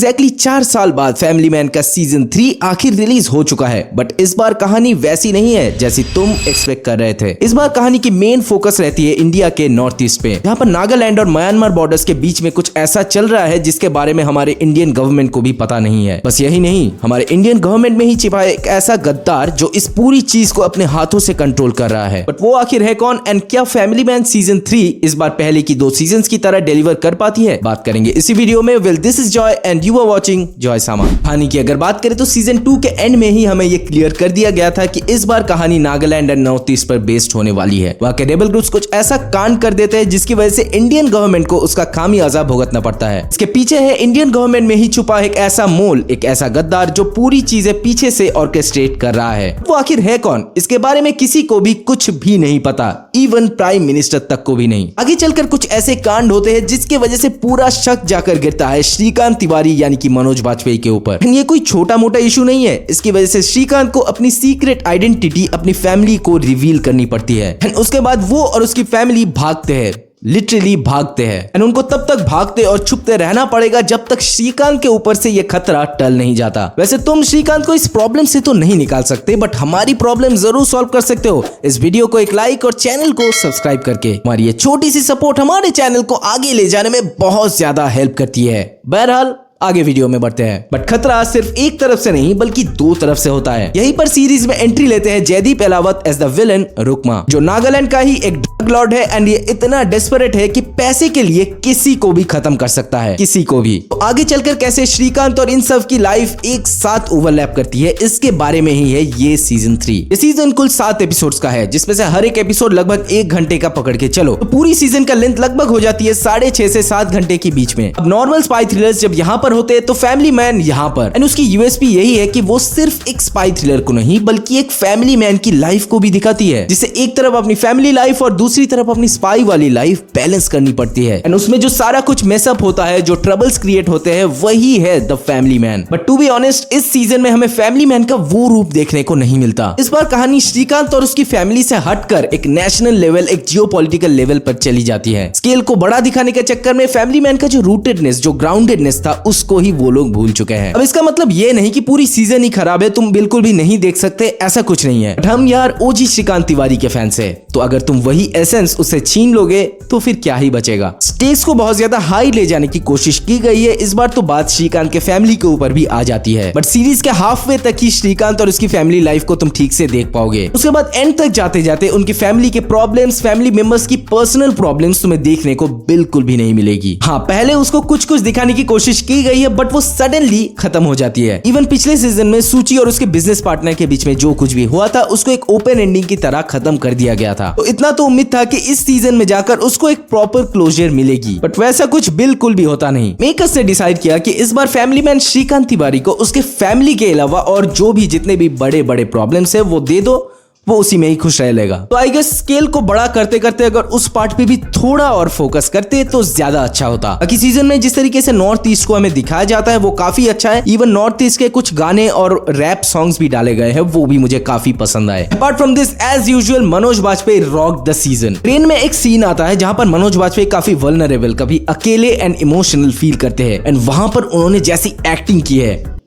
Exactly 4 साल बाद family man का सीजन 3 आखिर रिलीज हो चुका है, बट इस बार कहानी वैसी नहीं है जैसी तुम एक्सपेक्ट कर रहे थे। इस बार कहानी की मेन फोकस रहती है इंडिया के नॉर्थ ईस्ट पे, जहाँ पर नागालैंड और म्यांमार बॉर्डर्स के बीच में कुछ ऐसा चल रहा है जिसके बारे में हमारे इंडियन गवर्नमेंट को भी पता नहीं है। बस यही नहीं, हमारे इंडियन गवर्नमेंट में ही छिपा है एक ऐसा गद्दार जो इस पूरी चीज को अपने हाथों से कंट्रोल कर रहा है। बट वो आखिर है कौन एंड क्या फैमिली मैन सीजन 3 इस बार पहले की 2 सीजन की तरह डिलीवर कर पाती है, बात करेंगे इसी वीडियो में। Well, this is Joy and you are watching Joy सामा। कहानी की अगर बात करें तो सीजन 2 के एंड में ही हमें ये क्लियर कर दिया गया था कि इस बार कहानी नागालैंड एंड नॉर्थ ईस्ट पर बेस्ड होने वाली है। वहां के रेबल ग्रुप्स कुछ ऐसा कांड कर देते हैं जिसकी वजह से इंडियन गवर्नमेंट को उसका खामियाजा भुगतना पड़ता है। इसके पीछे है इंडियन गवर्नमेंट में ही छुपा एक ऐसा मोल, एक ऐसा गद्दार जो पूरी चीजें पीछे से ऑर्केस्ट्रेट कर रहा है। वो आखिर है कौन, इसके बारे में किसी को भी कुछ भी नहीं पता, इवन प्राइम मिनिस्टर तक को भी नहीं। आगे चलकर कुछ ऐसे कांड होते हैं जिसकी वजह से पूरा शक जाकर गिरता है श्रीकांत तिवारी यानी कि मनोज वाजपेयी के ऊपर। ये कोई छोटा मोटा इशू नहीं है, इसकी वजह से श्रीकांत को अपनी सीक्रेट आइडेंटिटी अपनी फैमिली को रिवील करनी पड़ती है। उसके बाद वो और उसकी फैमिली भागते हैं, लिटरली भागते हैं एंड उनको तब तक भागते और छुपते रहना पड़ेगा जब तक श्रीकांत के ऊपर से ये खतरा टल नहीं जाता। वैसे तुम श्रीकांत को इस प्रॉब्लम से तो नहीं निकाल सकते, बट हमारी प्रॉब्लम जरूर सॉल्व कर सकते हो इस वीडियो को एक लाइक और चैनल को सब्सक्राइब करके। हमारी ये छोटी सी सपोर्ट हमारे चैनल को आगे ले जाने में बहुत ज्यादा हेल्प करती है। बहरहाल आगे वीडियो में बढ़ते हैं। बट खतरा सिर्फ एक तरफ से नहीं बल्कि 2 तरफ से होता है। यहीं पर सीरीज में एंट्री लेते हैं Jaideep Ahlawat as the villain Rukma, जो नागालैंड का ही एक ड्रग लॉर्ड है एंड ये इतना डेस्परेट है कि पैसे के लिए किसी को भी खत्म कर सकता है, किसी को भी। तो आगे चलकर कैसे श्रीकांत और इन सब की लाइफ एक साथ ओवरलैप करती है, इसके बारे में ही है ये सीजन 3। ये सीजन कुल 7 एपिसोड्स का है, जिसमें से हर एक एपिसोड लगभग 1 घंटे का पकड़ के चलो तो पूरी सीजन का लेंथ लगभग हो जाती है 6.5 से 7 घंटे के बीच में। अब नॉर्मल स्पाई थ्रिलर्स जब यहाँ पर होते हैं तो फैमिली मैन यहाँ पर, एंड उसकी यूएसपी यही है कि वो सिर्फ एक स्पाई थ्रिलर को नहीं बल्कि एक फैमिली मैन की लाइफ को भी दिखाती है, जिससे एक तरफ अपनी फैमिली लाइफ और दूसरी तरफ अपनी स्पाई वाली लाइफ बैलेंस करनी पड़ती है। एंड उसमें जो सारा कुछ मेसअप होता है, जो ट्रबल्स क्रिएट होते हैं, वही है the family man. But to be honest, इस सीजन में हमें फैमिली मैन का वो रूप देखने को नहीं मिलता। इस बार कहानी श्रीकांत और उसकी फैमिली से हटकर एक नेशनल लेवल, एक जियोपॉलिटिकल लेवल पर चली जाती है। स्केल को बड़ा दिखाने के चक्कर में फैमिली मैन का जो रूटेडनेस, जो ग्राउंडेडनेस था, उसको ही वो लोग भूल चुके हैं। अब इसका मतलब ये नहीं कि पूरी सीजन ही खराब है, तुम बिल्कुल भी नहीं देख सकते, ऐसा कुछ नहीं है। हम यार ओजी श्रीकांत तिवारी के फैंस हैं, तो अगर तुम वही एसेंस उससे छीन लोगे तो फिर क्या ही बचेगा। स्टेक्स को बहुत ज्यादा हाई ले जाने की कोशिश की गई है इस बार, तो बात श्रीकांत के फैमिली के ऊपर भी आ जाती है। बट सीरीज के हाफ वे तक ही श्रीकांत और उसकी फैमिली लाइफ को तुम ठीक से देख पाओगे। उसके बाद एंड तक जाते जाते उनकी फैमिली के प्रॉब्लम्स, फैमिली मेंबर्स की पर्सनल प्रॉब्लम्स तुम्हें देखने को बिल्कुल भी नहीं मिलेगी। हाँ, पहले उसको कुछ कुछ दिखाने की कोशिश की गई है, बट वो सडनली खत्म हो जाती है। इवन पिछले सीजन में सूची और उसके बिजनेस पार्टनर के बीच में जो कुछ भी हुआ था उसको एक ओपन एंडिंग की तरह खत्म कर दिया गया था। तो इतना तो उम्मीद था कि इस सीजन में जाकर उसको एक प्रॉपर क्लोजर मिलेगी, बट वैसा कुछ बिल्कुल भी होता नहीं। मेकर्स ने डिसाइड किया कि इस बार फैमिली मैन श्रीकांत तिवारी को उसके फैमिली के अलावा और जो भी जितने भी बड़े बड़े प्रॉब्लम्स है वो दे दो, वो उसी में ही खुश रह लेगा। तो आई गेस स्केल को बड़ा करते करते अगर उस पार्ट पे भी थोड़ा और फोकस करते तो ज्यादा अच्छा होता। बाकी सीजन में जिस तरीके से नॉर्थ ईस्ट को हमें दिखाया जाता है वो काफी अच्छा है। इवन नॉर्थ ईस्ट के कुछ गाने और रैप सॉन्ग्स भी डाले गए हैं, वो भी मुझे काफी पसंद आए। Apart from this, as usual, Manoj Vajpayee rock the season. Train में एक सीन आता है जहां पर मनोज वाजपेयी काफी वल्नरेबल, कभी अकेले एंड इमोशनल फील करते हैं, एंड वहां पर उन्होंने जैसी एक्टिंग की है,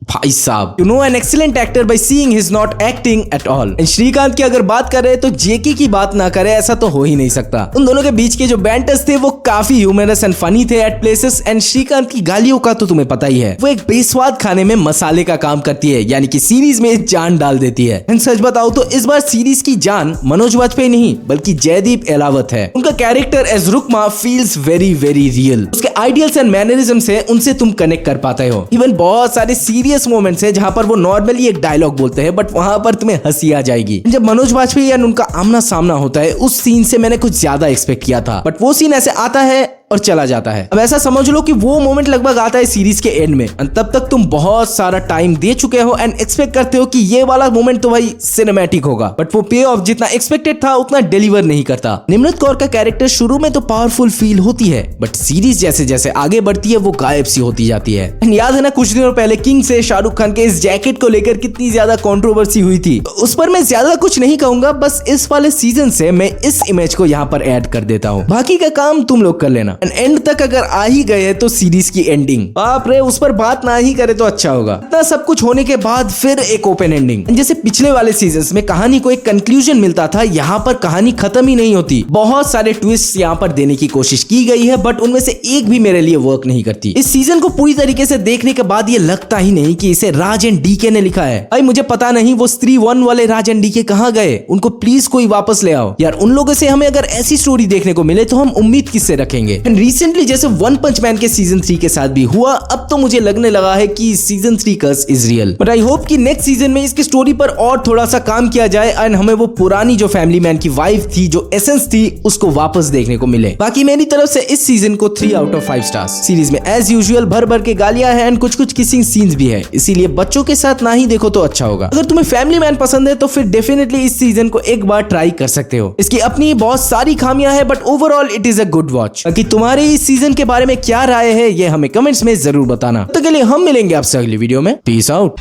भाई साहब, you know an excellent actor by seeing his not acting at all. Shrikant की अगर बात करें तो जेके की बात ना करे ऐसा तो हो ही नहीं सकता। उन दोनों के बीच के जो बैंटर्स थे वो काफी ह्यूमरस एंड फनी थे एट प्लेसेस, एंड श्रीकांत की गालियों का तो तुम्हें पता ही है, वो एक बेस्वाद खाने में मसाले का काम करती है, यानी कि सीरीज में जान डाल देती है। एंड सच बताओ तो इस बार सीरीज की जान मनोज वाजपेयी नहीं बल्कि जयदीप एलावत है। उनका character as Rukma feels very very real. उसके आइडियल्स एंड मैनरिज्म्स है, उनसे तुम कनेक्ट कर पाते हो। इवन बहुत सारे सीरियस मोमेंट्स है जहां पर वो नॉर्मली एक डायलॉग बोलते हैं, बट वहां पर तुम्हें हंसी आ जाएगी। जब मनोज वाजपेयी या उनका आमना सामना होता है, उस सीन से मैंने कुछ ज्यादा एक्सपेक्ट किया था, बट वो सीन ऐसे आता है और चला जाता है। अब ऐसा समझ लो कि वो मोमेंट लगभग आता है सीरीज के एंड में, तब तक तुम बहुत सारा टाइम दे चुके हो एंड एक्सपेक्ट करते हो कि ये वाला मोमेंट तो भाई सिनेमैटिक होगा, बट वो पे ऑफ जितना एक्सपेक्टेड था उतना डिलीवर नहीं करता। निम्रत कौर का कैरेक्टर शुरू में तो पावरफुल फील होती है, बट सीरीज जैसे जैसे आगे बढ़ती है वो गायब सी होती जाती है। याद है ना कुछ दिनों पहले किंग से शाहरुख खान के इस जैकेट को लेकर कितनी ज्यादा कंट्रोवर्सी हुई थी। उस पर मैं ज्यादा कुछ नहीं कहूंगा, बस इस वाले सीजन से मैं इस इमेज को यहाँ पर ऐड कर देता हूँ, बाकी का काम तुम लोग कर लेना। एंड तक अगर आ ही गए तो सीरीज की एंडिंग, बाप रे, उस पर बात ना ही करे तो अच्छा होगा। इतना सब कुछ होने के बाद फिर एक ओपन एंडिंग। जैसे पिछले वाले सीजन्स में कहानी को एक कंक्लूजन मिलता था, यहाँ पर कहानी खत्म ही नहीं होती। बहुत सारे ट्विस्ट यहाँ पर देने की कोशिश की गई है, बट उनमें से एक भी मेरे लिए वर्क नहीं करती। इस सीजन को पूरी तरीके से देखने के बाद ये लगता ही नहीं कि इसे राज एंड डीके ने लिखा है। भाई मुझे पता नहीं वो स्त्री 1 वाले राज एंड डीके कहाँ गए, उनको प्लीज कोई वापस ले आओ यार। उन लोगों से हमें अगर ऐसी स्टोरी देखने को मिले तो हम उम्मीद किससे रखेंगे। रिसेंटली जैसे वन पंच मैन के सीजन 3 के साथ भी हुआ, अब तो मुझे लगने लगा है कि season 3 curse is real. But I hope कि नेक्स्ट सीजन में इसकी स्टोरी पर और थोड़ा सा काम किया जाए एंड हमें वो पुरानी जो फैमिली मैन की वाइफ थी, जो एसेंस थी, उसको वापस देखने को मिले। बाकी मेरी तरफ से इस सीजन को 3 आउट ऑफ 5 स्टार्स। सीरीज में एज यूजुअल भर भर के गालियां हैं एंड कुछ कुछ किसिंग सीन्स भी है, इसीलिए बच्चों के साथ ना ही देखो तो अच्छा होगा। अगर तुम्हें फैमिली मैन पसंद है तो फिर डेफिनेटली इस सीजन को एक बार ट्राई कर सकते हो। इसकी अपनी बहुत सारी खामियां हैं, but overall it is a good watch. बाकी तुम्हारे इस सीजन के बारे में क्या राय है ये हमें कमेंट्स में जरूर बताना। तो के लिए हम मिलेंगे आपसे अगली वीडियो में। Peace out.